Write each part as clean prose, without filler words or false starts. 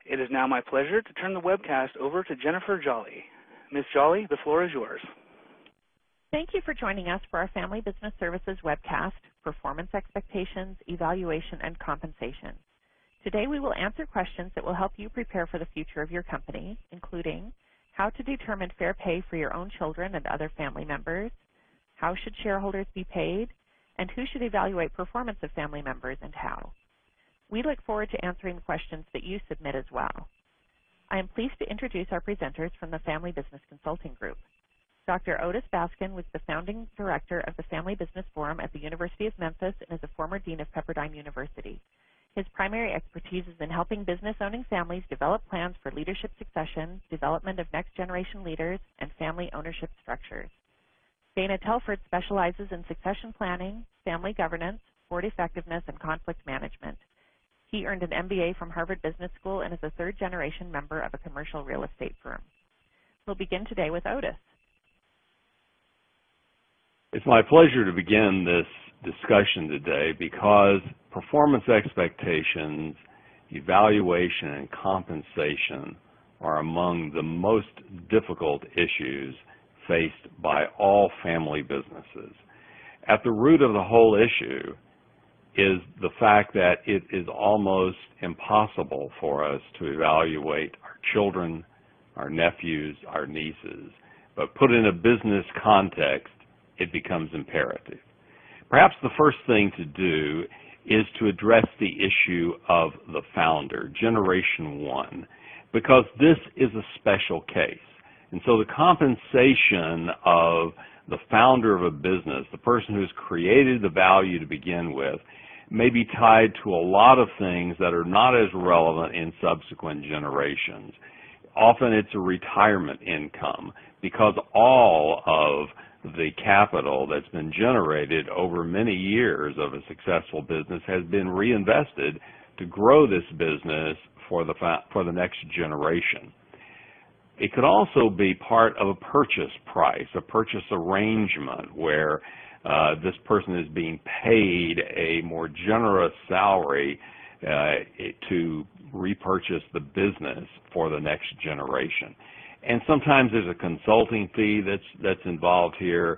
It is now my pleasure to turn the webcast over to Jennifer Jolly. Ms. Jolly, the floor is yours. Thank you for joining us for our Family Business Services webcast, Performance Expectations, Evaluation, and Compensation. Today we will answer questions that will help you prepare for the future of your company, including how to determine fair pay for your own children and other family members, how should shareholders be paid, and who should evaluate performance of family members and how. We look forward to answering the questions that you submit as well. I am pleased to introduce our presenters from the Family Business Consulting Group. Dr. Otis Baskin was the founding director of the Family Business Forum at the University of Memphis and is a former dean of Pepperdine University. His primary expertise is in helping business-owning families develop plans for leadership succession, development of next-generation leaders, and family ownership structures. Dana Telford specializes in succession planning, family governance, board effectiveness, and conflict management. He earned an MBA from Harvard Business School and is a third-generation member of a commercial real estate firm. We'll begin today with Otis. It's my pleasure to begin this discussion today because performance expectations, evaluation, and compensation are among the most difficult issues faced by all family businesses. At the root of the whole issue is the fact that it is almost impossible for us to evaluate our children, our nephews, our nieces, but put in a business context, it becomes imperative. Perhaps the first thing to do is to address the issue of the founder, Generation 1, because this is a special case. And so the compensation of the founder of a business, the person who's created the value to begin with, may be tied to a lot of things that are not as relevant in subsequent generations. Often it's a retirement income because all of the capital that's been generated over many years of a successful business has been reinvested to grow this business for the next generation. It could also be part of a purchase price, a purchase arrangement where this person is being paid a more generous salary to repurchase the business for the next generation. And sometimes there's a consulting fee that's involved here.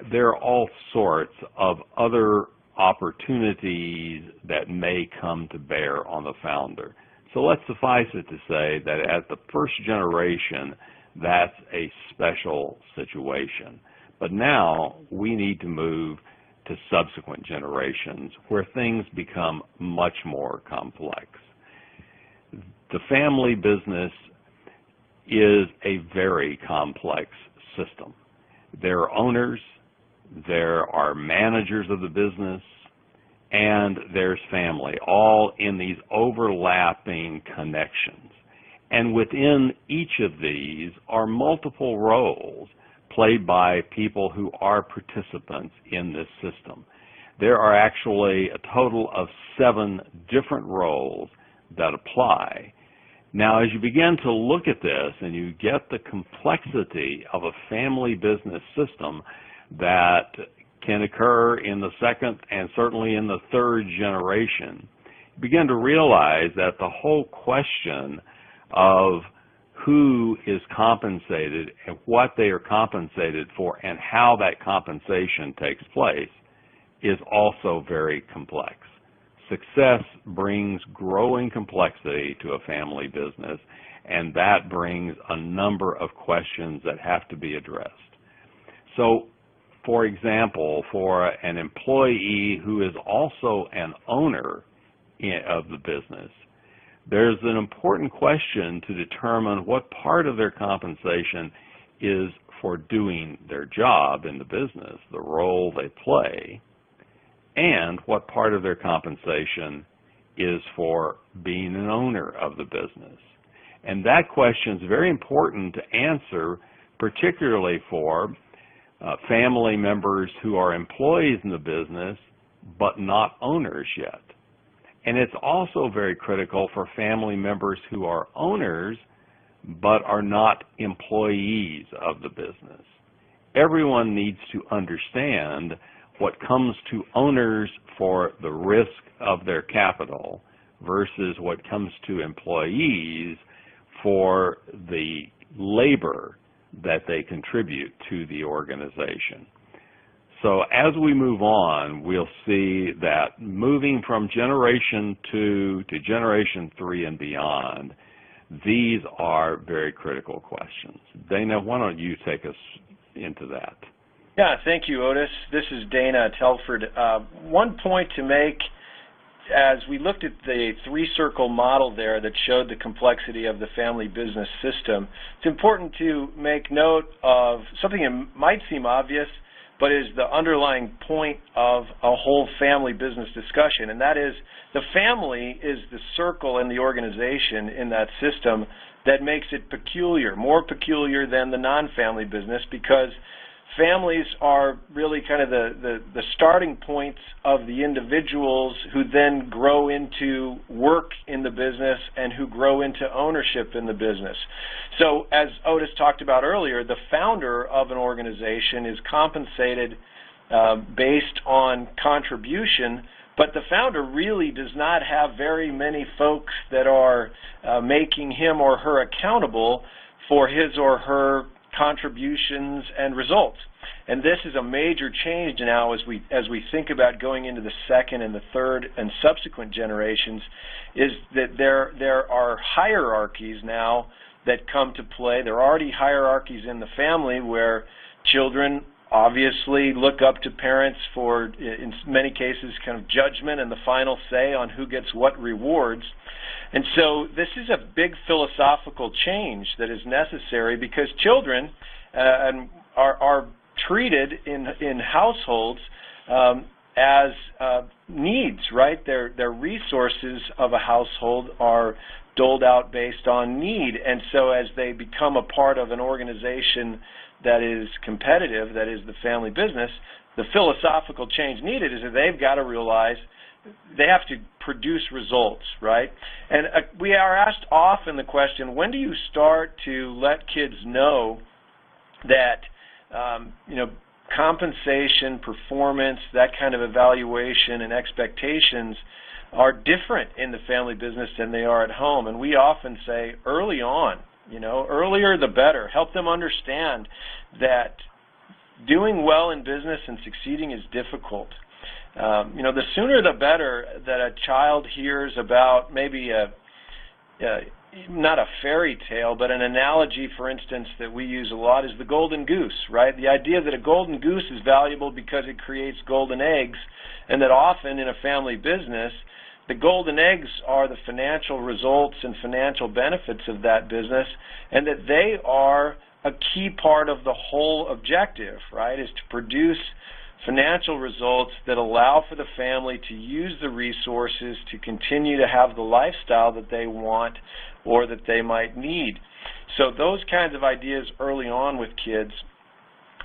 There are all sorts of other opportunities that may come to bear on the founder. So let's suffice it to say that at the first generation, that's a special situation. But now we need to move to subsequent generations where things become much more complex. The family business is a very complex system. There are owners, there are managers of the business, and there's family, all in these overlapping connections. And within each of these are multiple roles played by people who are participants in this system. There are actually a total of 7 different roles that apply. Now, as you begin to look at this and you get the complexity of a family business system that can occur in the second and certainly in the third generation, you begin to realize that the whole question of who is compensated and what they are compensated for and how that compensation takes place is also very complex. Success brings growing complexity to a family business, and that brings a number of questions that have to be addressed. So, for example, for an employee who is also an owner of the business, there's an important question to determine what part of their compensation is for doing their job in the business, the role they play, and what part of their compensation is for being an owner of the business. And that question is very important to answer, particularly for family members who are employees in the business but not owners yet. And it's also very critical for family members who are owners but are not employees of the business. Everyone needs to understand what comes to owners for the risk of their capital versus what comes to employees for the labor that they contribute to the organization. So as we move on, we'll see that moving from generation 2 to generation 3 and beyond, these are very critical questions. Dana, why don't you take us into that? Yeah, thank you, Otis. This is Dana Telford. One point to make, as we looked at the three-circle model there that showed the complexity of the family business system, it's important to make note of something that might seem obvious, but is the underlying point of a whole family business discussion, and that is the family is the circle in the organization in that system that makes it peculiar, more peculiar than the non-family business, because families are really kind of the starting points of the individuals who then grow into work in the business and who grow into ownership in the business. So as Otis talked about earlier, the founder of an organization is compensated based on contribution, but the founder really does not have very many folks that are making him or her accountable for his or her contributions and results. And this is a major change now as we think about going into the second and the third and subsequent generations, is that there are hierarchies now that come to play. There are already hierarchies in the family where children obviously look up to parents for, in many cases, kind of judgment and the final say on who gets what rewards. And so this is a big philosophical change that is necessary, because children are treated in households as needs, right? Their resources of a household are doled out based on need, and so as they become a part of an organization that is competitive, that is the family business, the philosophical change needed is that they've got to realize they have to produce results, right? And we are asked often the question, when do you start to let kids know that compensation, performance, that kind of evaluation and expectations are different in the family business than they are at home? And we often say early on, earlier the better. Help them understand that doing well in business and succeeding is difficult. The sooner the better that a child hears about maybe not a fairy tale, but an analogy, for instance, that we use a lot is the golden goose, right? The idea that a golden goose is valuable because it creates golden eggs, and that often in a family business, the golden eggs are the financial results and financial benefits of that business, and that they are a key part of the whole objective, right, is to produce financial results that allow for the family to use the resources to continue to have the lifestyle that they want or that they might need. So those kinds of ideas early on with kids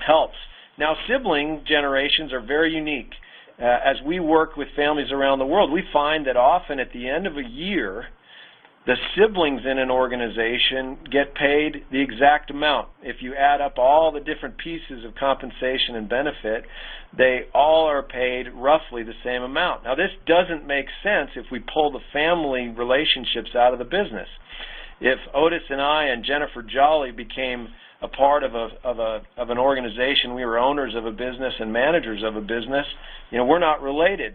helps. Now, sibling generations are very unique. As we work with families around the world, we find that often at the end of a year, the siblings in an organization get paid the exact amount. If you add up all the different pieces of compensation and benefit, they all are paid roughly the same amount. Now, this doesn't make sense if we pull the family relationships out of the business. If Otis and I and Jennifer Jolly became a part of an organization, we were owners of a business and managers of a business, we're not related.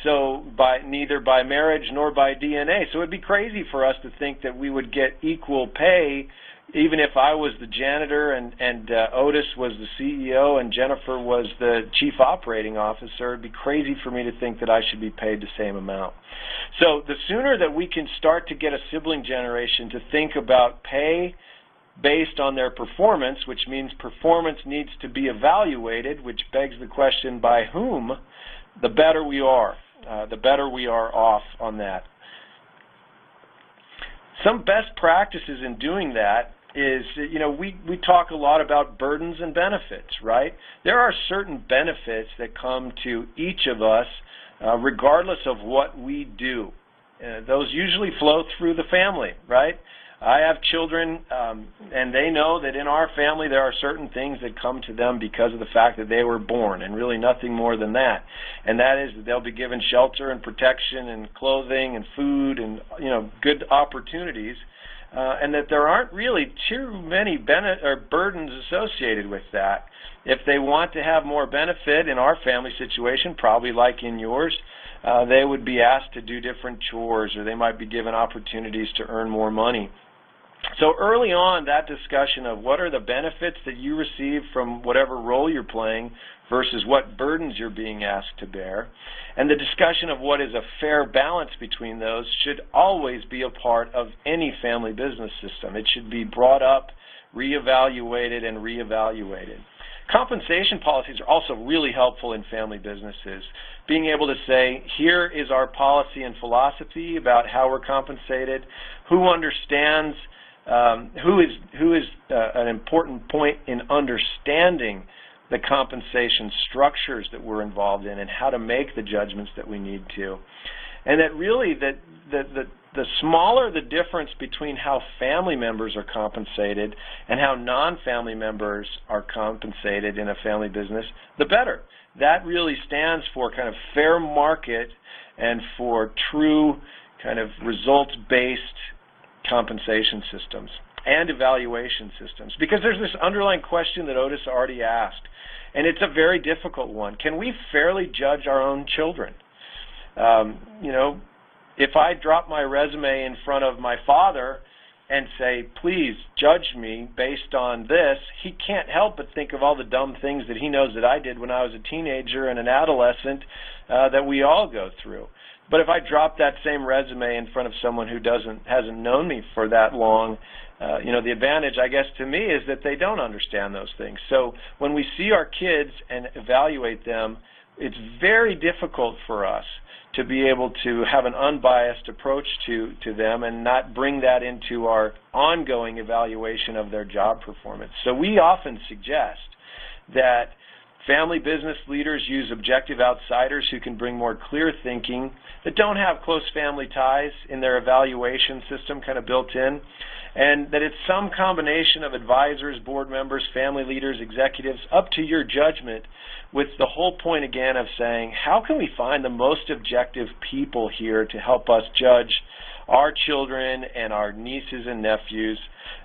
So neither by marriage nor by DNA. So it would be crazy for us to think that we would get equal pay, even if I was the janitor and Otis was the CEO and Jennifer was the chief operating officer. It would be crazy for me to think that I should be paid the same amount. So the sooner that we can start to get a sibling generation to think about pay based on their performance, which means performance needs to be evaluated, which begs the question, by whom, the better we are. The better we are off on that. Some best practices in doing that is, we talk a lot about burdens and benefits, right? There are certain benefits that come to each of us regardless of what we do. Those usually flow through the family, right? I have children, and they know that in our family there are certain things that come to them because of the fact that they were born, and really nothing more than that. And that is that they'll be given shelter and protection and clothing and food and good opportunities, and that there aren't really too many burdens associated with that. If they want to have more benefit in our family situation, probably like in yours, they would be asked to do different chores, or they might be given opportunities to earn more money. So early on, that discussion of what are the benefits that you receive from whatever role you're playing versus what burdens you're being asked to bear, and the discussion of what is a fair balance between those should always be a part of any family business system. It should be brought up, reevaluated, and reevaluated. Compensation policies are also really helpful in family businesses. Being able to say, here is our policy and philosophy about how we're compensated, who understands, who is an important point in understanding the compensation structures that we're involved in and how to make the judgments that we need to. And that really the smaller the difference between how family members are compensated and how non-family members are compensated in a family business, the better. That really stands for kind of fair market and for true kind of results-based compensation systems and evaluation systems. Because there's this underlying question that Otis already asked, and it's a very difficult one. Can we fairly judge our own children? If I drop my resume in front of my father and say, please judge me based on this, he can't help but think of all the dumb things that he knows that I did when I was a teenager and an adolescent that we all go through. But if I drop that same resume in front of someone who hasn't known me for that long, the advantage, I guess, to me is that they don't understand those things. So when we see our kids and evaluate them, it's very difficult for us to be able to have an unbiased approach to them and not bring that into our ongoing evaluation of their job performance. So we often suggest that family business leaders use objective outsiders who can bring more clear thinking, that don't have close family ties in their evaluation system kind of built in, and that it's some combination of advisors, board members, family leaders, executives, up to your judgment, with the whole point again of saying, how can we find the most objective people here to help us judge our children and our nieces and nephews?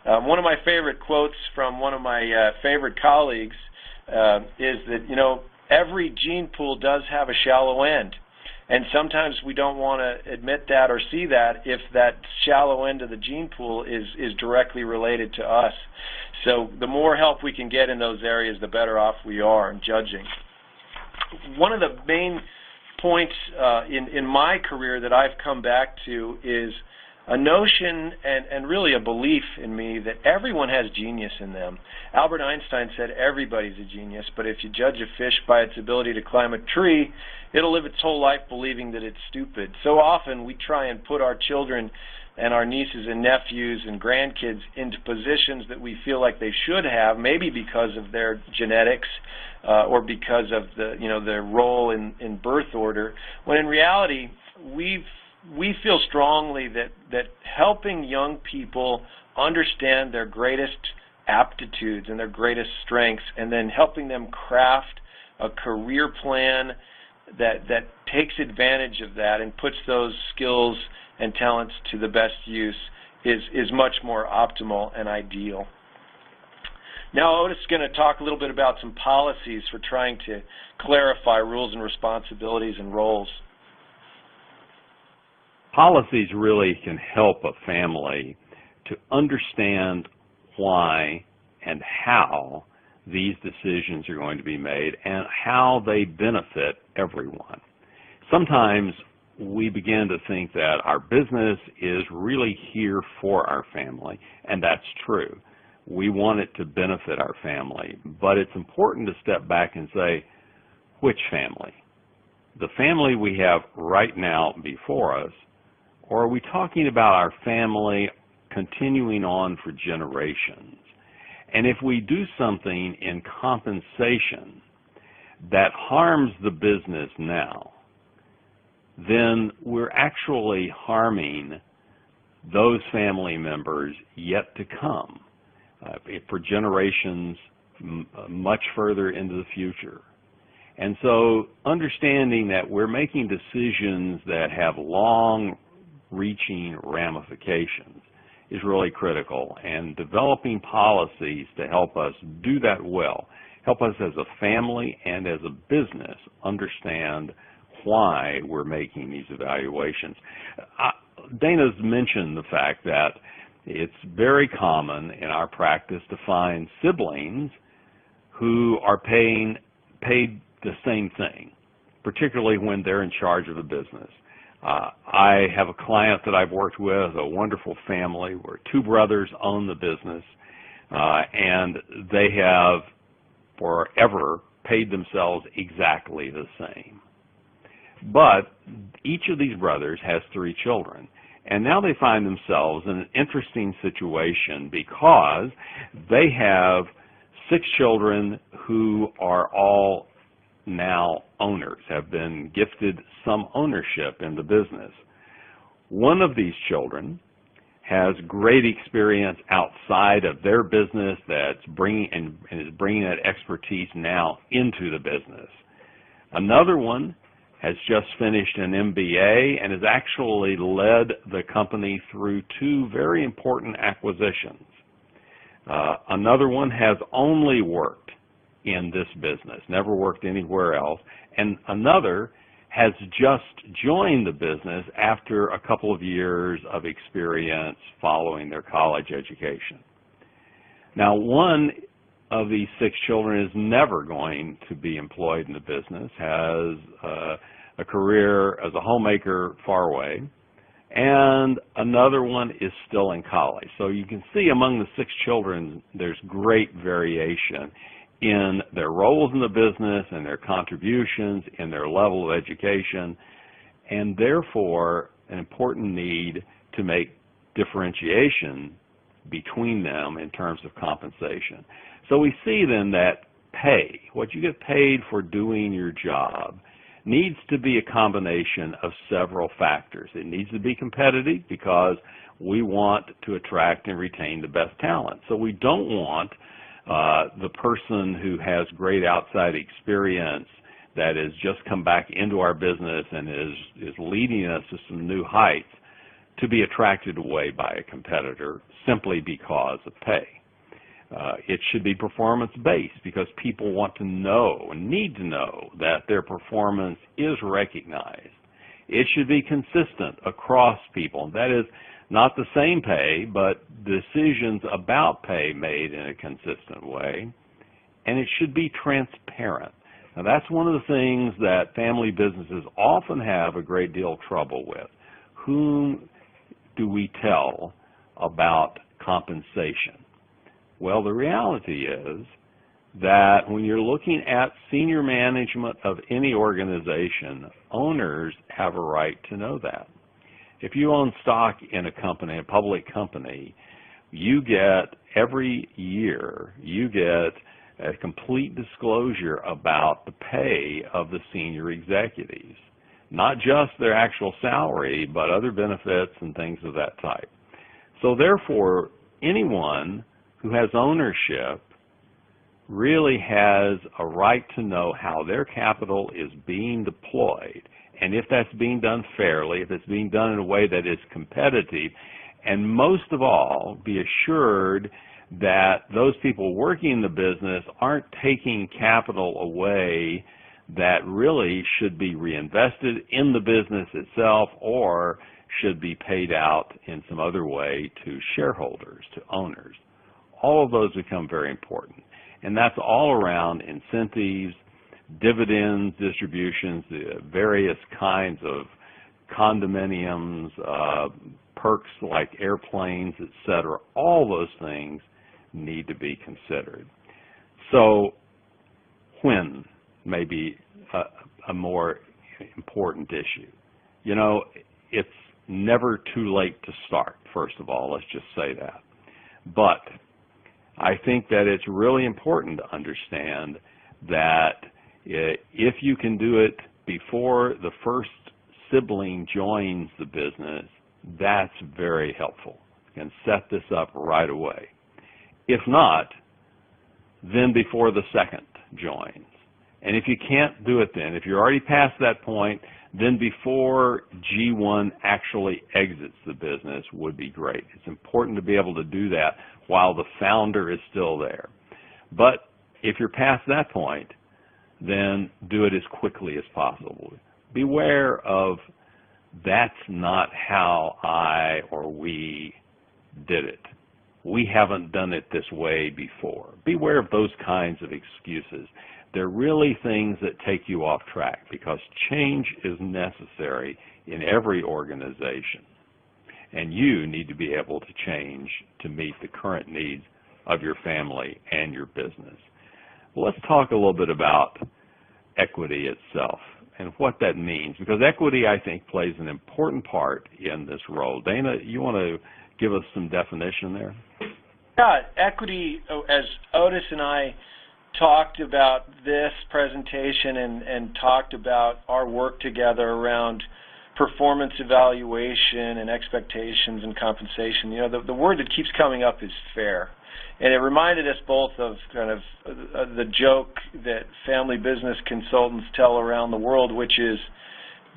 One of my favorite quotes from one of my favorite colleagues is that, every gene pool does have a shallow end. And sometimes we don't want to admit that or see that if that shallow end of the gene pool is directly related to us. So the more help we can get in those areas, the better off we are in judging. One of the main points in my career that I've come back to is a notion and really a belief in me that everyone has genius in them. Albert Einstein said everybody's a genius, but if you judge a fish by its ability to climb a tree, it'll live its whole life believing that it's stupid. So often we try and put our children and our nieces and nephews and grandkids into positions that we feel like they should have, maybe because of their genetics or because of their role in birth order, when in reality we feel strongly that helping young people understand their greatest aptitudes and their greatest strengths, and then helping them craft a career plan that takes advantage of that and puts those skills and talents to the best use is much more optimal and ideal. Now Otis is going to talk a little bit about some policies for trying to clarify rules and responsibilities and roles. Policies really can help a family to understand why and how these decisions are going to be made and how they benefit everyone. Sometimes we begin to think that our business is really here for our family, and that's true. We want it to benefit our family, but it's important to step back and say, which family? The family we have right now before us, or are we talking about our family continuing on for generations? And if we do something in compensation that harms the business now, then we're actually harming those family members yet to come, for generations much further into the future. And so understanding that we're making decisions that have long-reaching ramifications is really critical, and developing policies to help us do that well, help us as a family and as a business understand why we're making these evaluations. Dana's mentioned the fact that it's very common in our practice to find siblings who are paid the same thing, particularly when they're in charge of a business. I have a client that I've worked with, a wonderful family where two brothers own the business, and they have forever paid themselves exactly the same. But each of these brothers has 3 children, and now they find themselves in an interesting situation because they have 6 children who are all now owners, have been gifted some ownership in the business. One of these children has great experience outside of their business that's bringing and is bringing that expertise now into the business. Another one has just finished an MBA and has actually led the company through 2 very important acquisitions. Another one has only worked in this business, never worked anywhere else, and another has just joined the business after a couple of years of experience following their college education. Now, one of these 6 children is never going to be employed in the business, has a career as a homemaker far away, and another one is still in college. So you can see among the 6 children, there's great variation in their roles in the business and their contributions and their level of education, and therefore an important need to make differentiation between them in terms of compensation. So we see then that pay, what you get paid for doing your job, needs to be a combination of several factors. It needs to be competitive because we want to attract and retain the best talent. So we don't want the person who has great outside experience that has just come back into our business and is leading us to some new heights to be attracted away by a competitor simply because of pay. It should be performance-based because people want to know and need to know that their performance is recognized. It should be consistent across people. That is, not the same pay, but decisions about pay made in a consistent way. And it should be transparent. Now, that's one of the things that family businesses often have a great deal of trouble with. Whom do we tell about compensation? Well, the reality is that when you're looking at senior management of any organization, owners have a right to know that. If you own stock in a company, a public company, you get every year, you get a complete disclosure about the pay of the senior executives, not just their actual salary, but other benefits and things of that type. So therefore, anyone who has ownership really has a right to know how their capital is being deployed, and if that's being done fairly, if it's being done in a way that is competitive, and most of all, be assured that those people working in the business aren't taking capital away that really should be reinvested in the business itself or should be paid out in some other way to shareholders, to owners. All of those become very important. And that's all around incentives, dividends, distributions, the various kinds of condominiums, perks like airplanes, etc. All those things need to be considered. So when may be a more important issue? You know, it's never too late to start, first of all. Let's just say that. But I think that it's really important to understand that if you can do it before the first sibling joins the business, that's very helpful. You can set this up right away. If not, then before the second joins. And if you can't do it then, if you're already past that point, then before G1 actually exits the business would be great. It's important to be able to do that while the founder is still there. But if you're past that point, then do it as quickly as possible. Beware of that's not how I or we did it. We haven't done it this way before. Beware of those kinds of excuses. They're really things that take you off track because change is necessary in every organization. And you need to be able to change to meet the current needs of your family and your business. Well, let's talk a little bit about equity itself and what that means, because equity, I think, plays an important part in this role. Dana, you want to give us some definition there? Yeah, equity, as Otis and I talked about this presentation and talked about our work together around performance evaluation and expectations and compensation, you know, the word that keeps coming up is fair. And it reminded us both of kind of the joke that family business consultants tell around the world, which is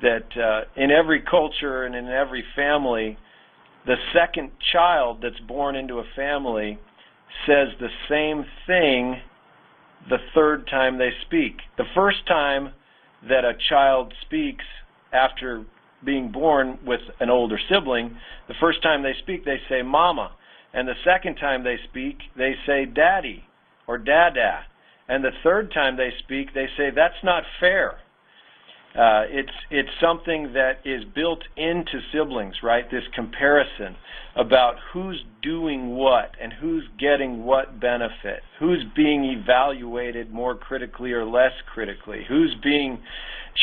that in every culture and in every family, the second child that's born into a family says the same thing the third time they speak. The first time that a child speaks after being born with an older sibling, the first time they speak, they say mama. And the second time they speak, they say daddy or dada. And the third time they speak, they say that's not fair. It's something that is built into siblings, right? This comparison about who's doing what and who's getting what benefit, who's being evaluated more critically or less critically, who's being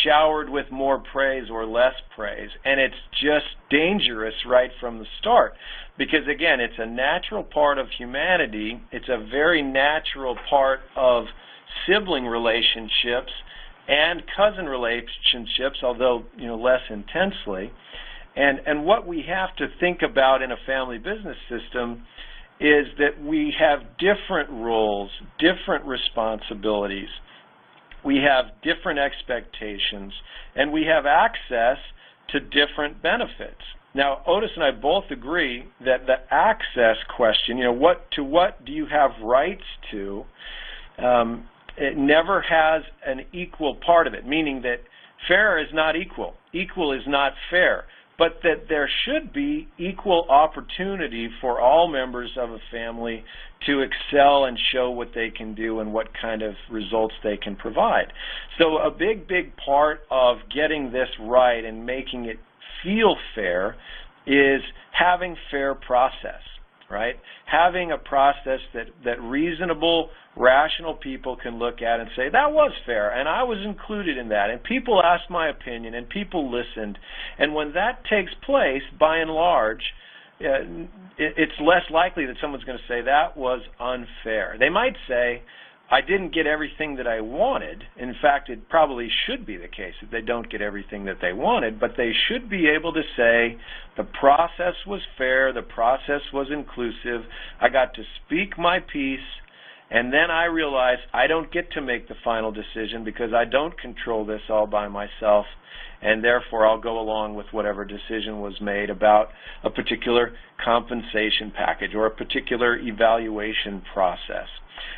showered with more praise or less praise. And it's just dangerous right from the start because, again, it's a natural part of humanity. It's a very natural part of sibling relationships and cousin relationships, although less intensely. And what we have to think about in a family business system is that we have different roles, different responsibilities. We have different expectations, and we have access to different benefits. Now, Otis and I both agree that the access question, what do you have rights to, it never has an equal part of it, meaning that fair is not equal. Equal is not fair. But that there should be equal opportunity for all members of a family to excel and show what they can do and what kind of results they can provide. So a big part of getting this right and making it feel fair is having fair process, right? Having a process that reasonable, rational people can look at and say, that was fair, and I was included in that, and people asked my opinion, and people listened. And when that takes place, by and large, it's less likely that someone's going to say, that was unfair. They might say, I didn't get everything that I wanted. In fact, it probably should be the case that they don't get everything that they wanted, but they should be able to say the process was fair, the process was inclusive, I got to speak my piece, and then I realized I don't get to make the final decision because I don't control this all by myself, and therefore I'll go along with whatever decision was made about a particular compensation package or a particular evaluation process.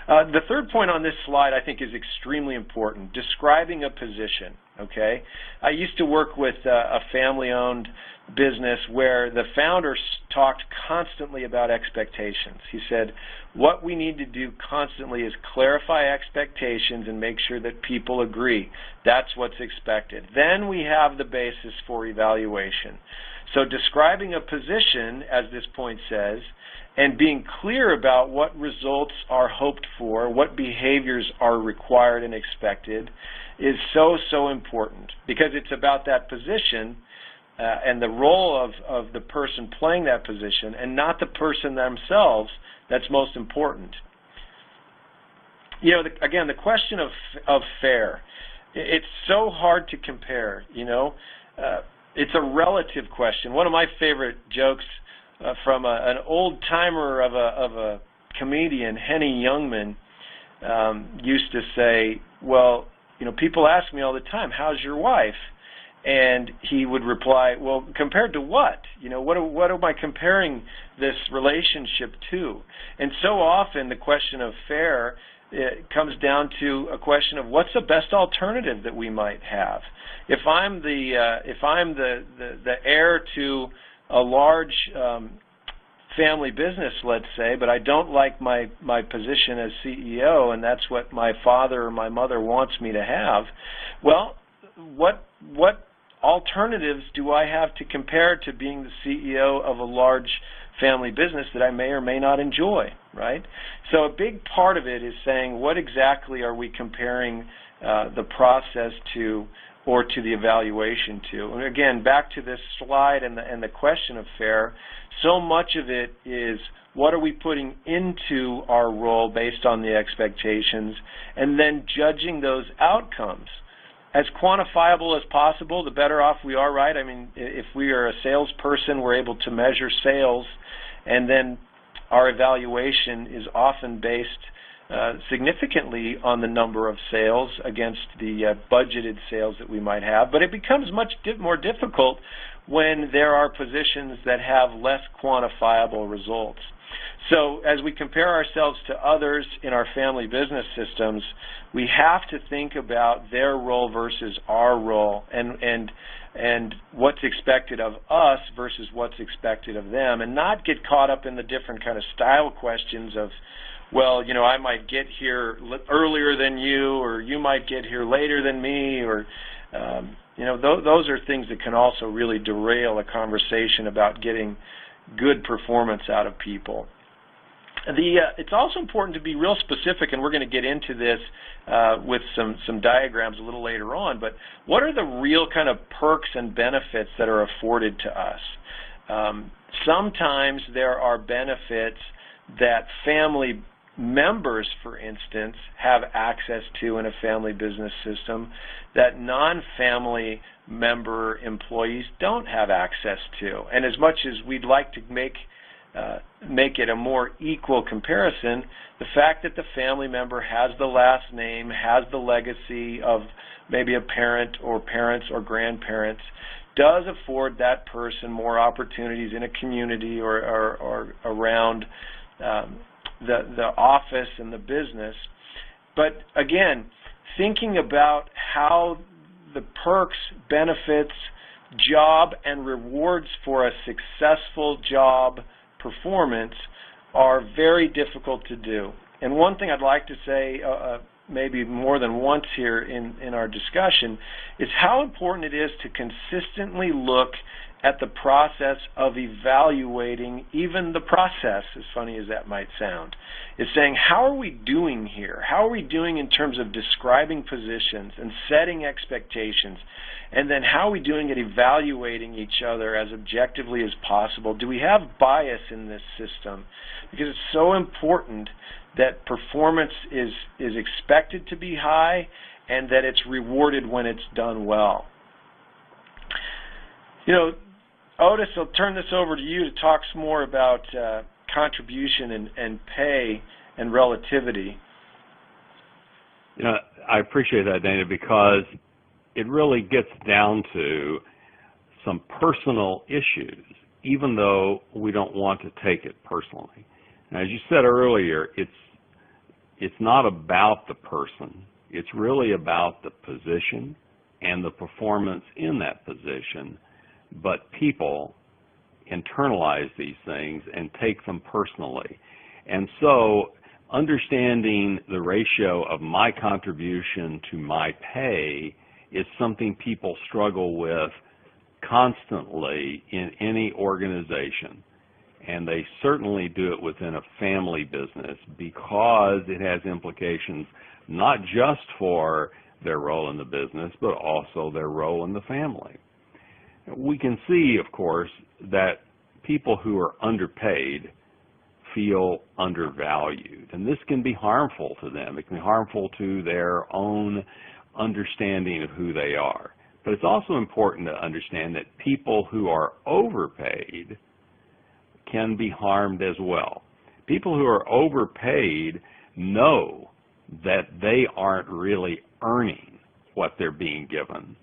The third point on this slide I think is extremely important, describing a position, okay? I used to work with a family-owned business where the founder talked constantly about expectations. He said, what we need to do constantly is clarify expectations and make sure that people agree. That's what's expected. Then we have the basis for evaluation. So describing a position, as this point says, and being clear about what results are hoped for, what behaviors are required and expected, is so important because it's about that position and the role of the person playing that position and not the person themselves that's most important. Again, the question of fair, it's so hard to compare, it's a relative question. One of my favorite jokes from an old-timer of a comedian, Henny Youngman, used to say, well, people ask me all the time, how's your wife? And he would reply, well, compared to what? What am I comparing this relationship to? And so often the question of fair, it comes down to a question of what's the best alternative that we might have. If I'm the heir to a large family business, let's say, but I don't like my position as CEO, and that's what my father or my mother wants me to have, well, what alternatives do I have to compare to being the CEO of a large family business that I may or may not enjoy, right? So a big part of it is saying what exactly are we comparing the process to or to the evaluation to. And again, back to this slide and the question of fair, so much of it is what are we putting into our role based on the expectations and then judging those outcomes. As quantifiable as possible, the better off we are, right? I mean, if we are a salesperson, we're able to measure sales, and then our evaluation is often based significantly on the number of sales against the budgeted sales that we might have. But it becomes much more difficult when there are positions that have less quantifiable results. So as we compare ourselves to others in our family business systems, we have to think about their role versus our role and what's expected of us versus what's expected of them, and not get caught up in the different kind of style questions of, well, I might get here earlier than you, or you might get here later than me, or those are things that can also really derail a conversation about getting good performance out of people. It's also important to be real specific, and we're going to get into this with some diagrams a little later on, but what are the real kind of perks and benefits that are afforded to us? Sometimes there are benefits that family members, for instance, have access to in a family business system that non-family member employees don't have access to. And as much as we'd like to make it a more equal comparison, the fact that the family member has the last name, has the legacy of maybe a parent or parents or grandparents, does afford that person more opportunities in a community or around the office and the business. But again, thinking about how the perks, benefits, job, and rewards for a successful job performance are very difficult to do. And one thing I'd like to say maybe more than once here in our discussion is how important it is to consistently look at the process of evaluating even the process, as funny as that might sound. It's saying, how are we doing here? How are we doing in terms of describing positions and setting expectations? And then how are we doing at evaluating each other as objectively as possible? Do we have bias in this system? Because it's so important that performance is expected to be high and that it's rewarded when it's done well. Otis, I'll turn this over to you to talk some more about contribution and pay and relativity. I appreciate that, Dana, because it really gets down to some personal issues, even though we don't want to take it personally. Now, as you said earlier, it's not about the person. It's really about the position and the performance in that position. But people internalize these things and take them personally. And so understanding the ratio of my contribution to my pay is something people struggle with constantly in any organization. And they certainly do it within a family business because it has implications not just for their role in the business, but also their role in the family. We can see, of course, that people who are underpaid feel undervalued, and this can be harmful to them. It can be harmful to their own understanding of who they are. But it's also important to understand that people who are overpaid can be harmed as well. People who are overpaid know that they aren't really earning what they're being given,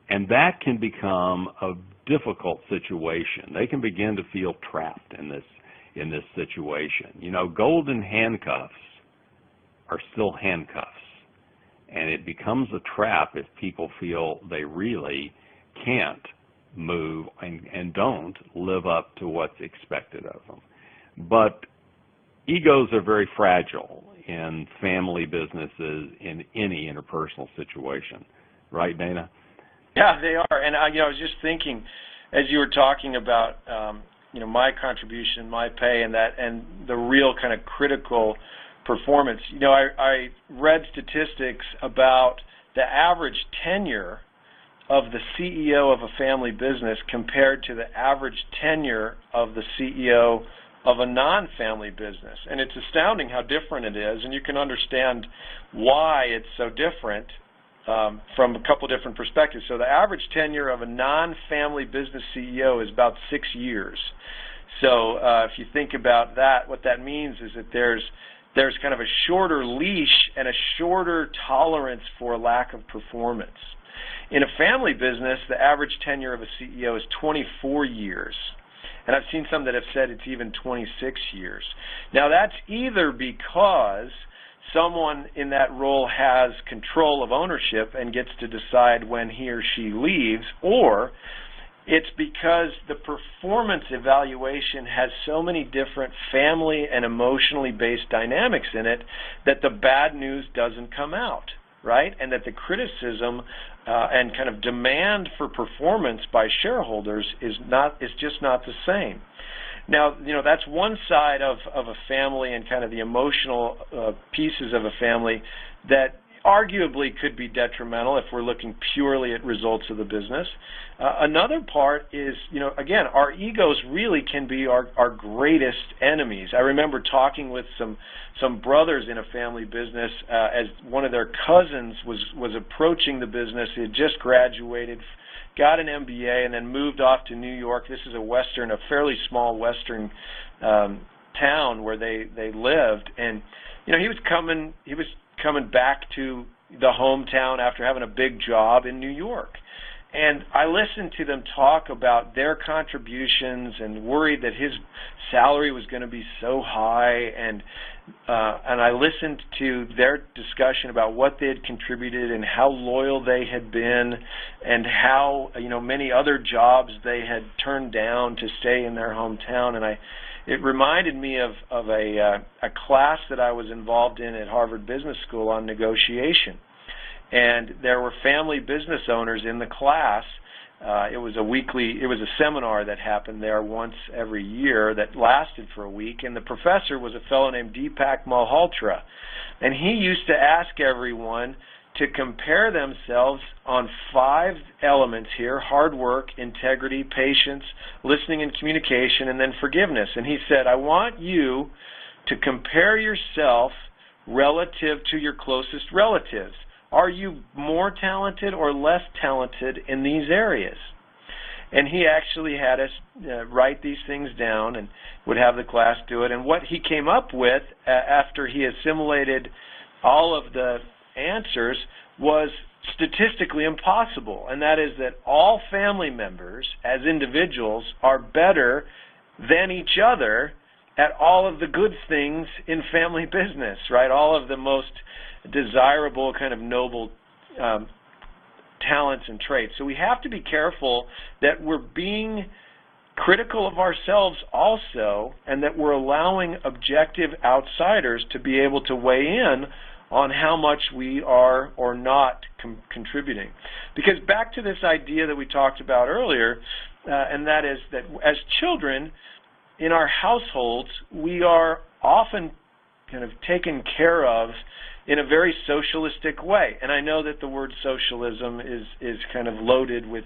and that can become a difficult situation. They can begin to feel trapped in this situation. You know, golden handcuffs are still handcuffs, and it becomes a trap if people feel they really can't move and don't live up to what's expected of them. But egos are very fragile in family businesses, in any interpersonal situation. Right, Dana? Yeah, they are. And I was just thinking, as you were talking about, my contribution, my pay, and the real kind of critical performance. I read statistics about the average tenure of the CEO of a family business compared to the average tenure of the CEO of a non-family business. And it's astounding how different it is, and you can understand why it's so different from a couple different perspectives. So the average tenure of a non-family business CEO is about 6 years. So if you think about that, what that means is that there's kind of a shorter leash and a shorter tolerance for lack of performance. In a family business, the average tenure of a CEO is 24 years. And I've seen some that have said it's even 26 years. Now, that's either because someone in that role has control of ownership and gets to decide when he or she leaves, or it's because the performance evaluation has so many different family and emotionally based dynamics in it that the bad news doesn't come out, right? And that the criticism and kind of demand for performance by shareholders is just not the same. Now, that's one side of a family and kind of the emotional pieces of a family that arguably could be detrimental if we're looking purely at results of the business. Another part is, again, our egos really can be our greatest enemies. I remember talking with some brothers in a family business as one of their cousins was approaching the business. He had just graduated, got an MBA, and then moved off to New York. This is a fairly small western town where they lived, and he was coming back to the hometown after having a big job in New York. And I listened to them talk about their contributions and worried that his salary was going to be so high, and I listened to their discussion about what they had contributed and how loyal they had been and how many other jobs they had turned down to stay in their hometown. And it reminded me of a class that I was involved in at Harvard Business School on negotiation. And there were family business owners in the class. It was a seminar that happened there once every year that lasted for a week. And the professor was a fellow named Deepak Malhotra. And he used to ask everyone to compare themselves on 5 elements here: hard work, integrity, patience, listening and communication, and then forgiveness. And he said, I want you to compare yourself relative to your closest relatives. Are you more talented or less talented in these areas? And he actually had us write these things down and would have the class do it. And what he came up with after he assimilated all of the answers was statistically impossible, and that is that all family members as individuals are better than each other at all of the good things in family business, right? All of the most desirable kind of noble talents and traits. So we have to be careful that we're being critical of ourselves also, and that we're allowing objective outsiders to be able to weigh in on how much we are or not contributing. Because back to this idea that we talked about earlier, and that is that as children in our households, we are often kind of taken care of in a very socialistic way. And I know that the word socialism is kind of loaded with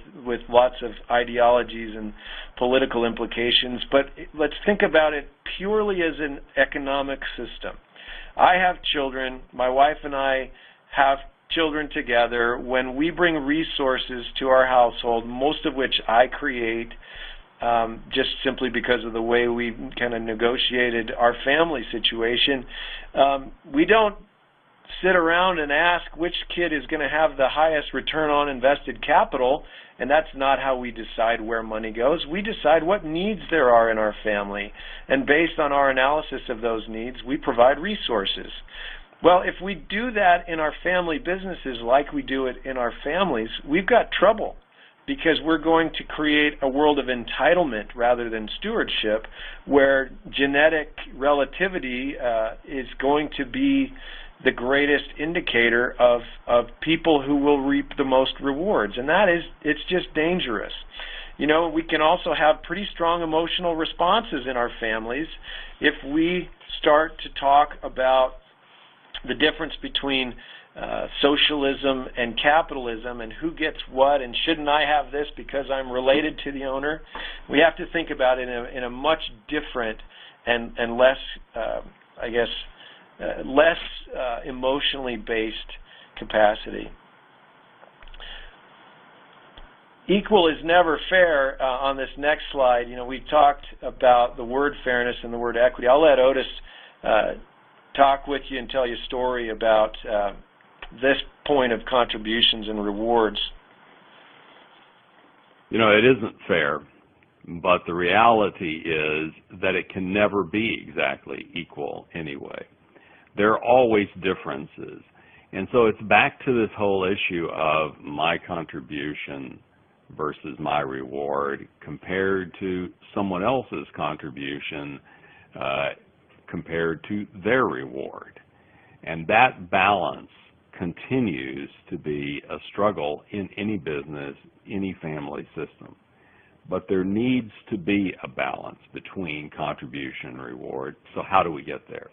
lots of ideologies and political implications, but let's think about it purely as an economic system. I have children. My wife and I have children together, when we bring resources to our household, most of which I create, just simply because of the way we kind of negotiated our family situation, we don't sit around and ask which kid is going to have the highest return on invested capital, and that's not how we decide where money goes. We decide what needs there are in our family, and based on our analysis of those needs, we provide resources. Well, if we do that in our family businesses like we do it in our families, we've got trouble, because we're going to create a world of entitlement rather than stewardship, where genetic relativity is going to be the greatest indicator of people who will reap the most rewards. And it's just dangerous. You know, we can also have pretty strong emotional responses in our families if we start to talk about the difference between socialism and capitalism, and who gets what, and shouldn't I have this because I'm related to the owner. We have to think about it in a much different and less, less emotionally based capacity. Equal is never fair. On this next slide, you know, we talked about the word fairness and the word equity. I'll let Otis talk with you and tell you a story about this point of contributions and rewards. You know, it isn't fair, but the reality is that it can never be exactly equal anyway. There are always differences. And so it's back to this whole issue of my contribution versus my reward compared to someone else's contribution compared to their reward. And that balance continues to be a struggle in any business, any family system. But there needs to be a balance between contribution and reward. So how do we get there?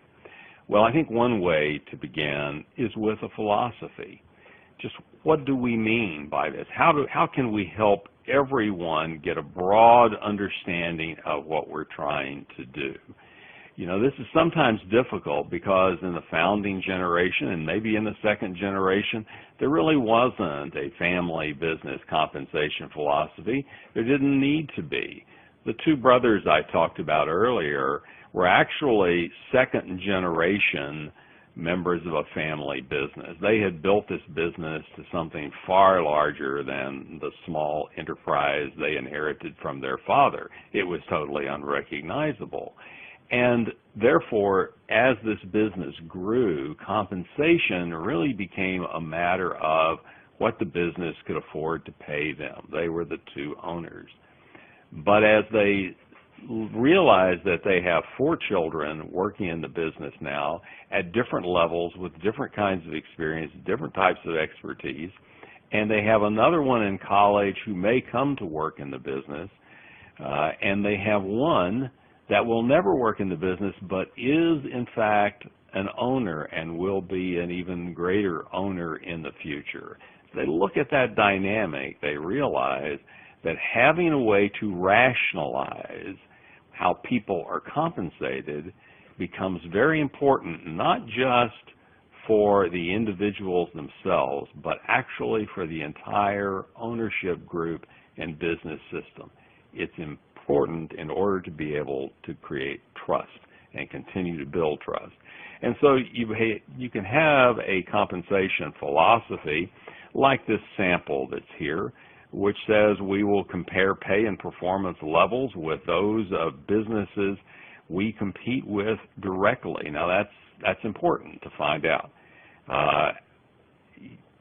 Well, I think one way to begin is with a philosophy. Just what do we mean by this? How can we help everyone get a broad understanding of what we're trying to do? You know, this is sometimes difficult because in the founding generation and maybe in the second generation, there really wasn't a family business compensation philosophy. There didn't need to be. The two brothers I talked about earlier were actually second generation members of a family business. They had built this business to something far larger than the small enterprise they inherited from their father. It was totally unrecognizable. And therefore, as this business grew, compensation really became a matter of what the business could afford to pay them. They were the two owners. But as they realized that they have 4 children working in the business now at different levels with different kinds of experience, different types of expertise, and they have another one in college who may come to work in the business, and they have one that will never work in the business but is in fact an owner and will be an even greater owner in the future. They look at that dynamic, they realize that having a way to rationalize how people are compensated becomes very important, not just for the individuals themselves, but actually for the entire ownership group and business system. It's important in order to be able to create trust and continue to build trust. And so you can have a compensation philosophy like this sample that's here, which says we will compare pay and performance levels with those of businesses we compete with directly. Now that's important to find out.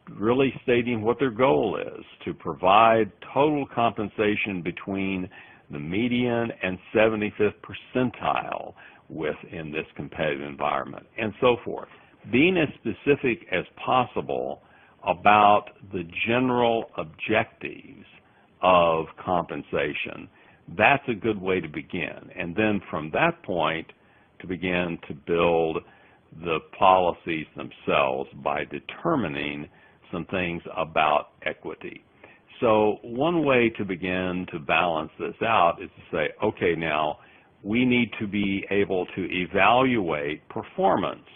Really stating what their goal is, to provide total compensation between the median and 75th percentile within this competitive environment, and so forth. Being as specific as possible about the general objectives of compensation, that's a good way to begin. And then from that point, to begin to build the policies themselves by determining some things about equity. So one way to begin to balance this out is to say, okay, now we need to be able to evaluate performance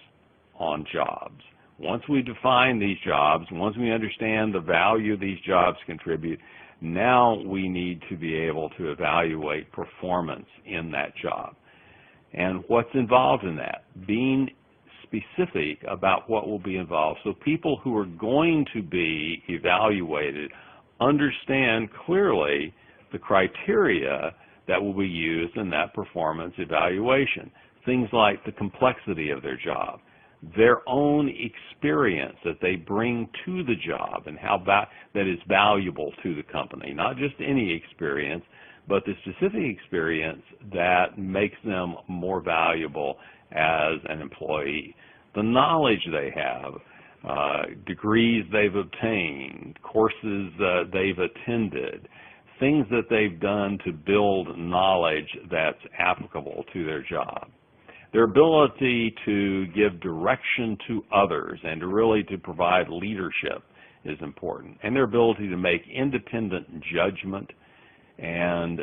on jobs. once we define these jobs, once we understand the value these jobs contribute, now we need to be able to evaluate performance in that job. And what's involved in that? Being specific about what will be involved, so people who are going to be evaluated understand clearly the criteria that will be used in that performance evaluation. Things like the complexity of their job, their own experience that they bring to the job and how that is valuable to the company, not just any experience, but the specific experience that makes them more valuable as an employee. The knowledge they have, degrees they've obtained, courses they've attended, things that they've done to build knowledge that's applicable to their job. Their ability to give direction to others and to provide leadership is important. And their ability to make independent judgment and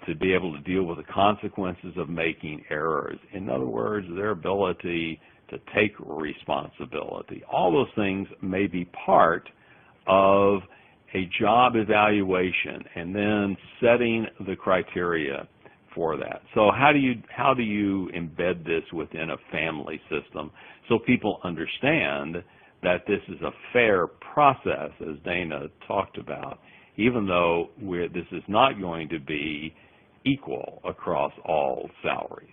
to be able to deal with the consequences of making errors. In other words, their ability to take responsibility. All those things may be part of a job evaluation and then setting the criteria for that. So how do you embed this within a family system so people understand that this is a fair process, as Dana talked about, even though this is not going to be equal across all salaries?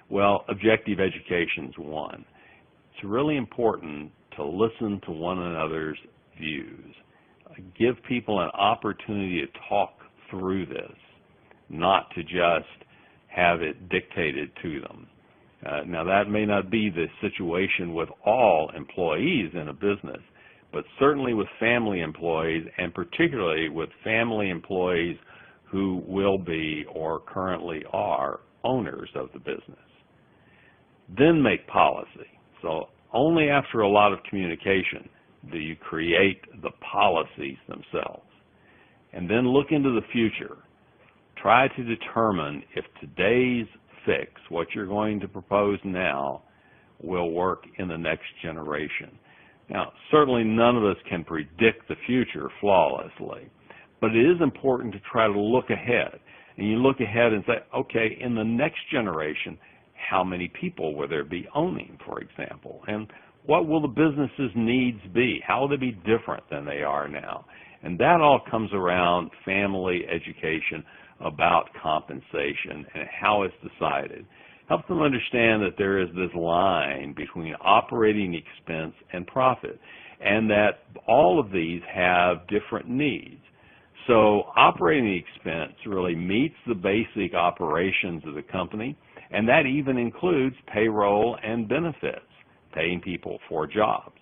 Well, objective education is one. It's really important to listen to one another's views. Give people an opportunity to talk through this, not to just have it dictated to them. Now, that may not be the situation with all employees in a business, but certainly with family employees, and particularly with family employees who will be or currently are owners of the business. Then make policy. So only after a lot of communication do you create the policies themselves. And then look into the future. Try to determine if today's fix, what you're going to propose now, will work in the next generation. Now, certainly none of us can predict the future flawlessly, but it is important to try to look ahead. And you look ahead and say, okay, in the next generation, how many people will there be owning, for example? And what will the business's needs be? How will they be different than they are now? And that all comes around family education about compensation and how it's decided. Help them understand that there is this line between operating expense and profit, and that all of these have different needs. So operating expense really meets the basic operations of the company, and that even includes payroll and benefits, paying people for jobs.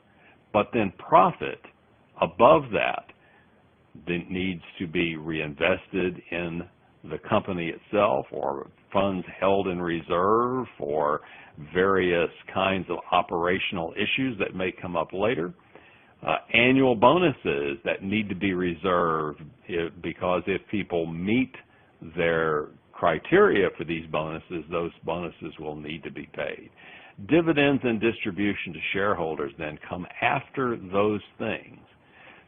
But then profit, above that needs to be reinvested in the company itself, or funds held in reserve for various kinds of operational issues that may come up later. Annual bonuses that need to be reserved because if people meet their criteria for these bonuses, those bonuses will need to be paid. Dividends and distribution to shareholders then come after those things.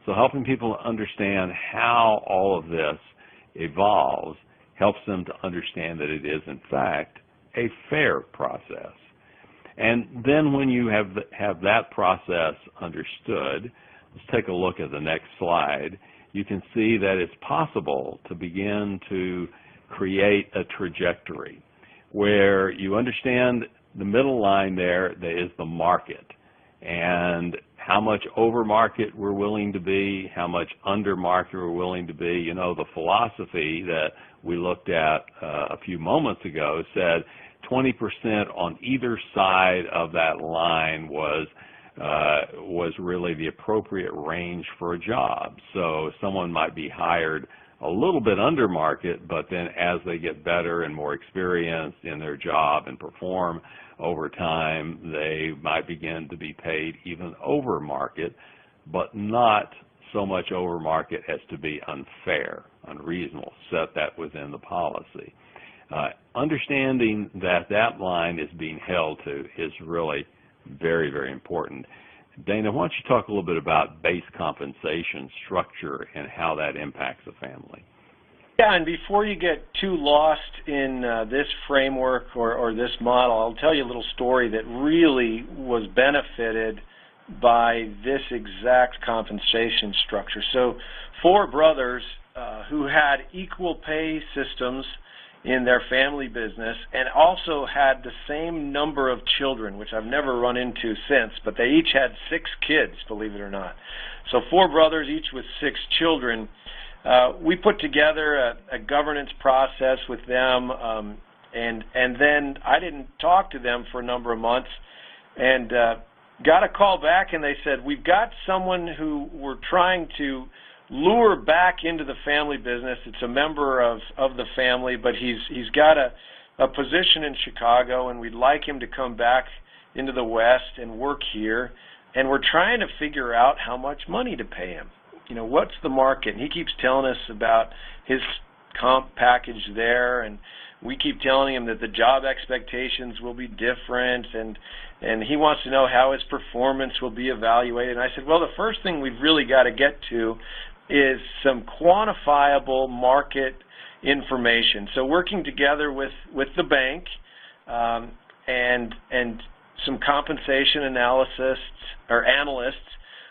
So helping people understand how all of this evolves helps them to understand that it is, in fact, a fair process. And then when you have that process understood, let's take a look at the next slide. You can see that it's possible to begin to create a trajectory where you understand the middle line there is the market, and how much over market we're willing to be, how much under market we're willing to be. You know, the philosophy that we looked at a few moments ago said 20% on either side of that line was really the appropriate range for a job. So someone might be hired a little bit under market, but then as they get better and more experienced in their job and perform over time, they might begin to be paid even over market, but not so much over market as to be unfair, unreasonable. Set that within the policy. Understanding that that line is being held to is really very, very important. Dana, why don't you talk a little bit about base compensation structure and how that impacts a family? Yeah, and before you get too lost in this framework or this model, I'll tell you a little story that really was benefited by this exact compensation structure. So 4 brothers who had equal pay systems in their family business and also had the same number of children, which I've never run into since, but they each had 6 kids, believe it or not. So 4 brothers, each with 6 children. We put together a governance process with them, and then I didn't talk to them for a number of months, and got a call back, and they said, we've got someone who we're trying to lure back into the family business. It's a member of the family, but he's got a position in Chicago, and we'd like him to come back into the West and work here, and we're trying to figure out how much money to pay him. You know, what's the market? And he keeps telling us about his comp package there, and we keep telling him that the job expectations will be different, and he wants to know how his performance will be evaluated. And I said, well, the first thing we've really got to get to is some quantifiable market information. So working together with the bank and some compensation analysts,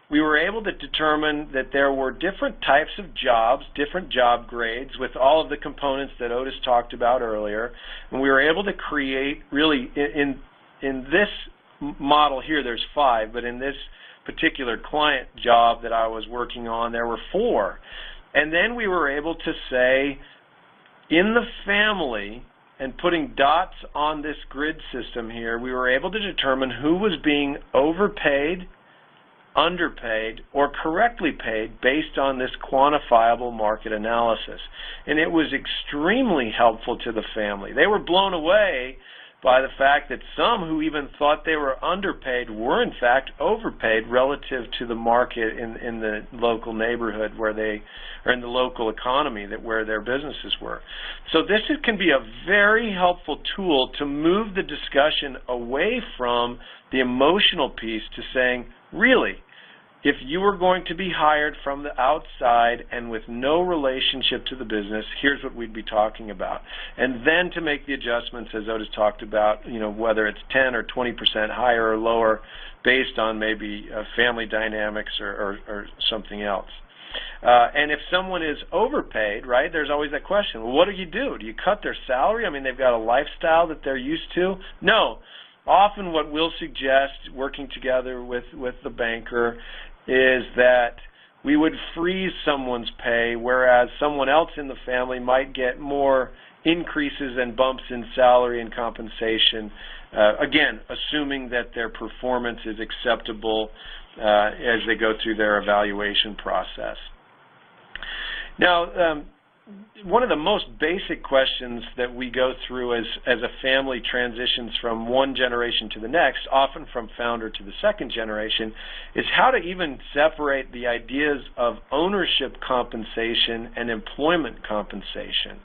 we were able to determine that there were different types of jobs, different job grades with all of the components that Otis talked about earlier. And we were able to create, really, in this model here, there's 5, but in this particular client job that I was working on, there were 4. And then we were able to say, in the family, and putting dots on this grid system here, we were able to determine who was being overpaid, underpaid, or correctly paid based on this quantifiable market analysis. And it was extremely helpful to the family. They were blown away by the fact that some who even thought they were underpaid were in fact overpaid relative to the market in the local neighborhood where they, or in the local economy where their businesses were. So this can be a very helpful tool to move the discussion away from the emotional piece to saying, really, if you were going to be hired from the outside and with no relationship to the business, here's what we'd be talking about. And then to make the adjustments, as Otis talked about, you know, whether it's 10 or 20% higher or lower based on maybe family dynamics or something else. And if someone is overpaid, right, there's always that question, well, what do? Do you cut their salary? I mean, they've got a lifestyle that they're used to? No. Often what we'll suggest, working together with the banker, is that we would freeze someone's pay, whereas someone else in the family might get more increases and bumps in salary and compensation, again, assuming that their performance is acceptable as they go through their evaluation process. Now, one of the most basic questions that we go through as a family transitions from one generation to the next, often from founder to the second generation, is how to even separate the ideas of ownership compensation and employment compensation,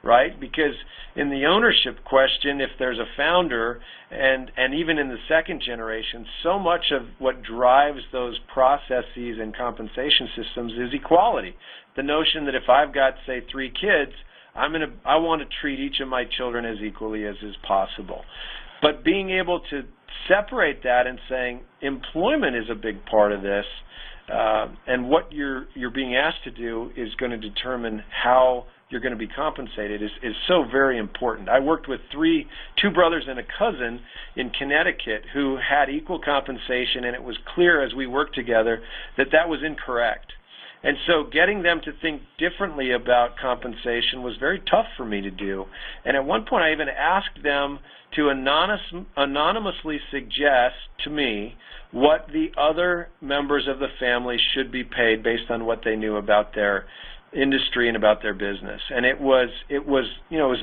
right? Because in the ownership question, if there's a founder, and even in the second generation, so much of what drives those processes and compensation systems is equality. The notion that if I've got, say, 3 kids, I want to treat each of my children as equally as is possible. But being able to separate that and saying employment is a big part of this, and what you're being asked to do is going to determine how you're going to be compensated is so very important. I worked with 2 brothers and a cousin in Connecticut who had equal compensation, and it was clear as we worked together that that was incorrect. And so getting them to think differently about compensation was very tough for me to do. And at one point I even asked them to anonymously suggest to me what the other members of the family should be paid based on what they knew about their industry and about their business. And it was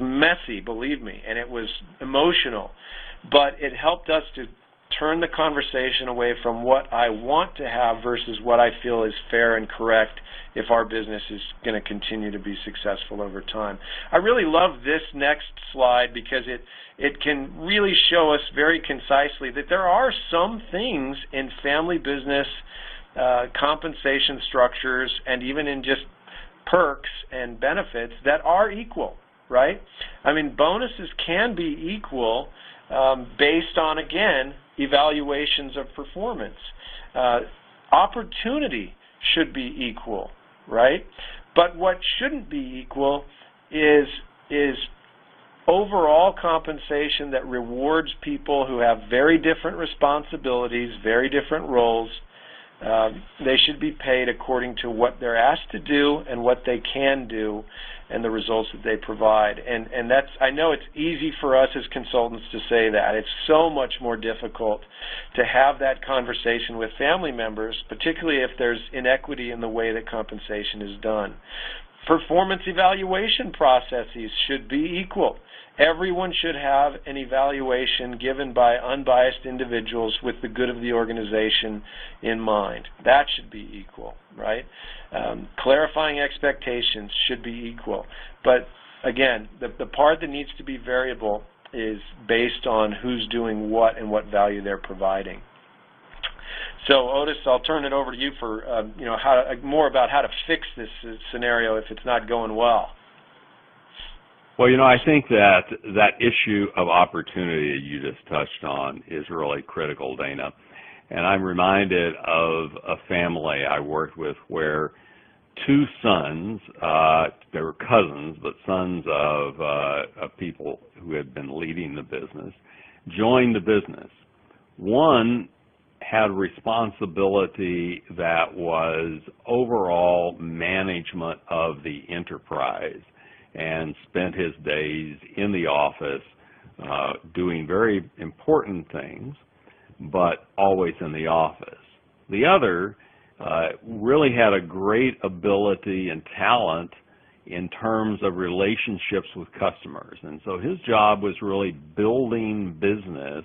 messy, believe me, and it was emotional. But it helped us to turn the conversation away from what I want to have versus what I feel is fair and correct if our business is going to continue to be successful over time. I really love this next slide because it can really show us very concisely that there are some things in family business compensation structures and even in just perks and benefits that are equal, right? I mean, bonuses can be equal based on, again, evaluations of performance. Opportunity should be equal, right? But what shouldn't be equal is overall compensation that rewards people who have very different responsibilities, very different roles. They should be paid according to what they're asked to do and what they can do and the results that they provide. And that's, I know it's easy for us as consultants to say that. It's so much more difficult to have that conversation with family members, particularly if there's inequity in the way that compensation is done. Performance evaluation processes should be equal. Everyone should have an evaluation given by unbiased individuals with the good of the organization in mind. That should be equal, right? Clarifying expectations should be equal. But again, the part that needs to be variable is based on who's doing what and what value they're providing. So, Otis, I'll turn it over to you for more about how to fix this scenario if it's not going well. Well, I think that issue of opportunity you just touched on is really critical, Dana. And I'm reminded of a family I worked with where two sons, they were cousins, but sons of people who had been leading the business, joined the business. One had responsibility that was overall management of the enterprise and spent his days in the office doing very important things, but always in the office. The other really had a great ability and talent in terms of relationships with customers. And so his job was really building business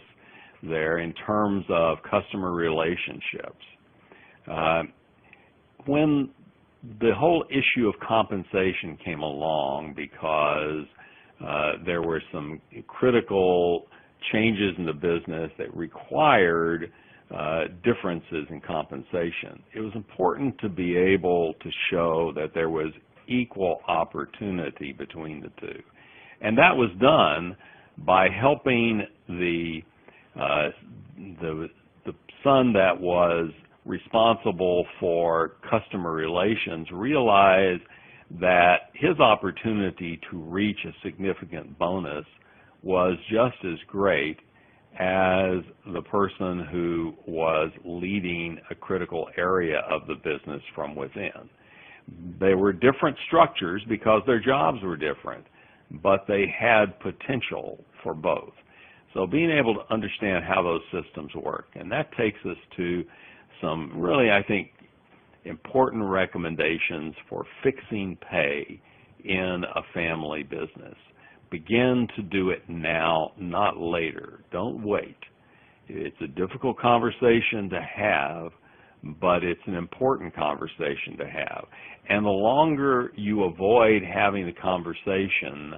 there in terms of customer relationships. When the whole issue of compensation came along because there were some critical changes in the business that required differences in compensation, it was important to be able to show that there was equal opportunity between the two. And that was done by helping the son that was responsible for customer relations realize that his opportunity to reach a significant bonus was just as great as the person who was leading a critical area of the business from within. They were different structures because their jobs were different, but they had potential for both. So being able to understand how those systems work, and that takes us to some really, I think, important recommendations for fixing pay in a family business. Begin to do it now, not later. Don't wait. It's a difficult conversation to have, but it's an important conversation to have. And the longer you avoid having the conversation,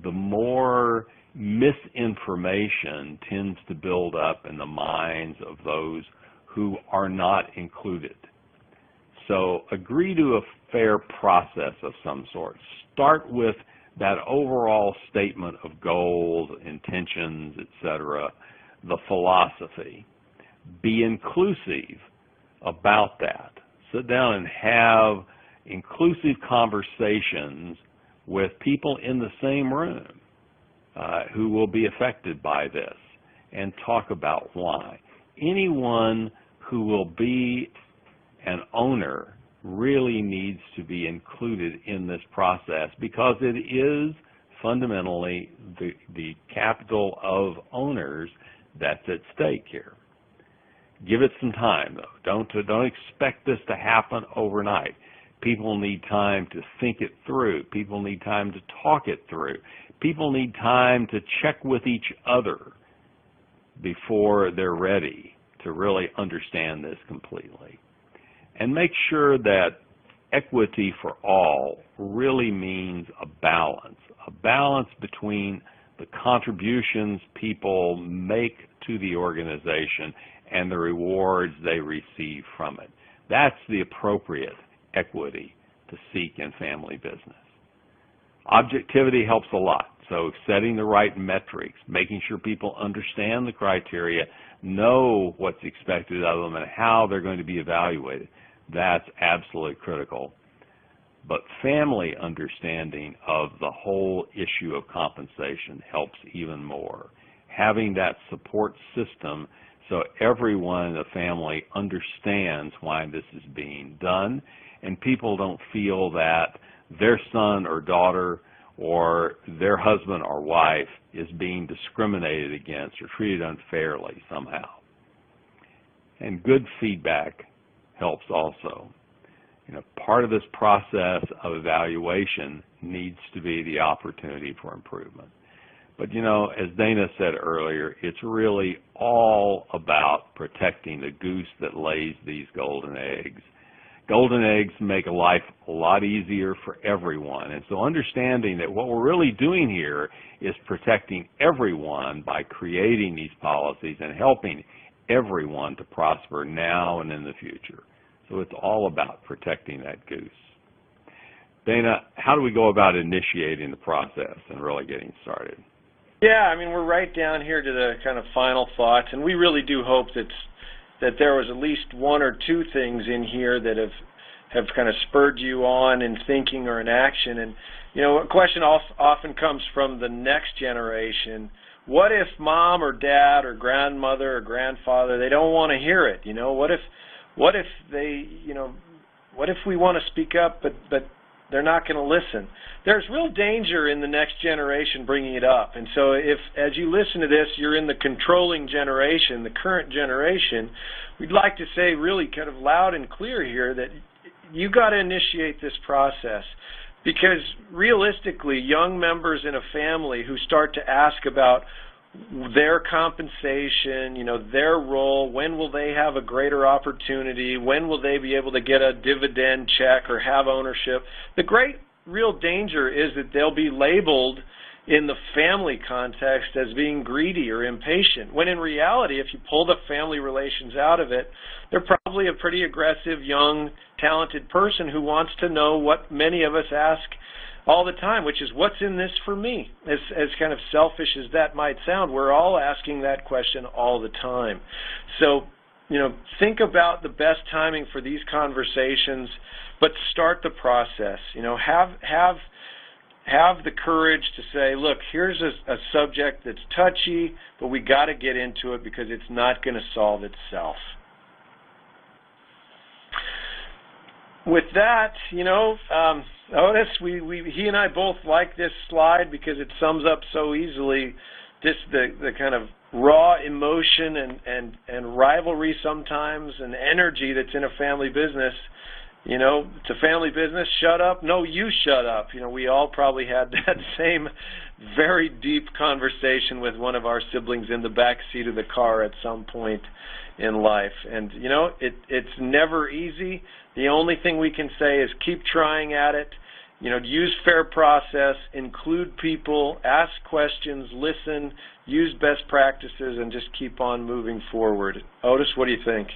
the more misinformation tends to build up in the minds of those who are not included. So agree to a fair process of some sort. Start with that overall statement of goals, intentions, etc., the philosophy. Be inclusive about that. Sit down and have inclusive conversations with people in the same room who will be affected by this and talk about why. Anyone who will be an owner really needs to be included in this process because it is fundamentally the capital of owners that's at stake here. Give it some time, though. Don't expect this to happen overnight. People need time to think it through. People need time to talk it through. People need time to check with each other before they're ready to really understand this completely. And make sure that equity for all really means a balance between the contributions people make to the organization and the rewards they receive from it. That's the appropriate equity to seek in family business. Objectivity helps a lot. So setting the right metrics, making sure people understand the criteria, know what's expected of them and how they're going to be evaluated, that's absolutely critical. But family understanding of the whole issue of compensation helps even more. Having that support system so everyone in the family understands why this is being done, and people don't feel that their son or daughter or their husband or wife is being discriminated against or treated unfairly somehow. And good feedback helps also. Part of this process of evaluation needs to be the opportunity for improvement. But, as Dana said earlier, it's really all about protecting the goose that lays these golden eggs. Golden eggs make life a lot easier for everyone. And so understanding that what we're really doing here is protecting everyone by creating these policies and helping everyone to prosper now and in the future. So it's all about protecting that goose. Dana, how do we go about initiating the process and really getting started? Yeah, we're right down here to the kind of final thoughts, and we really do hope that there was at least one or two things in here that have kind of spurred you on in thinking or in action. And, a question often comes from the next generation. What if mom or dad or grandmother or grandfather, they don't want to hear it? What if they, what if we want to speak up, but they're not going to listen? There's real danger in the next generation bringing it up. And so if, as you listen to this, you're in the controlling generation, the current generation, we'd like to say really kind of loud and clear here that you got to initiate this process. Because realistically, young members in a family who start to ask about their compensation, their role, when will they have a greater opportunity, when will they be able to get a dividend check or have ownership, the great real danger is that they'll be labeled in the family context as being greedy or impatient, when in reality, if you pull the family relations out of it, they're probably a pretty aggressive, young, talented person who wants to know what many of us ask all the time, which is, what's in this for me? As kind of selfish as that might sound, we're all asking that question all the time. So, think about the best timing for these conversations, but start the process. Have the courage to say, look, here's a subject that's touchy, but we got to get into it because it's not going to solve itself. With that, Otis, he and I both like this slide because it sums up so easily just the kind of raw emotion and rivalry sometimes and energy that's in a family business. It's a family business, shut up, no, you shut up. We all probably had that same very deep conversation with one of our siblings in the back seat of the car at some point in life. And, it's never easy. The only thing we can say is keep trying at it. Use fair process, include people, ask questions, listen, use best practices, and just keep on moving forward. Otis, what do you think?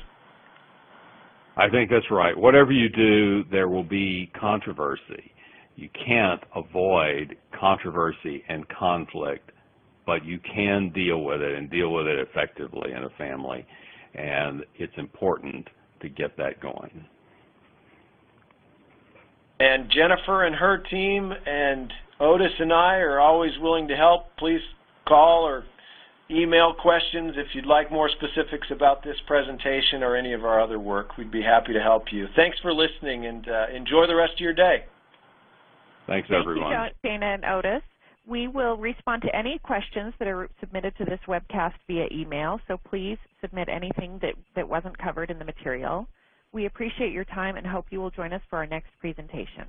I think that's right. Whatever you do, there will be controversy. You can't avoid controversy and conflict, but you can deal with it and deal with it effectively in a family, and it's important to get that going. And Jennifer and her team and Otis and I are always willing to help. Please call or email questions if you'd like more specifics about this presentation or any of our other work. We'd be happy to help you. Thanks for listening, and enjoy the rest of your day. Thanks, everyone. Thank you, Dana and Otis. We will respond to any questions that are submitted to this webcast via email, so please submit anything that wasn't covered in the material. We appreciate your time and hope you will join us for our next presentation.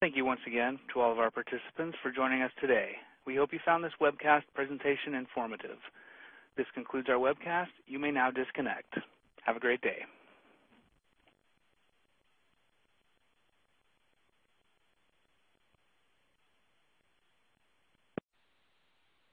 Thank you once again to all of our participants for joining us today. We hope you found this webcast presentation informative. This concludes our webcast. You may now disconnect. Have a great day.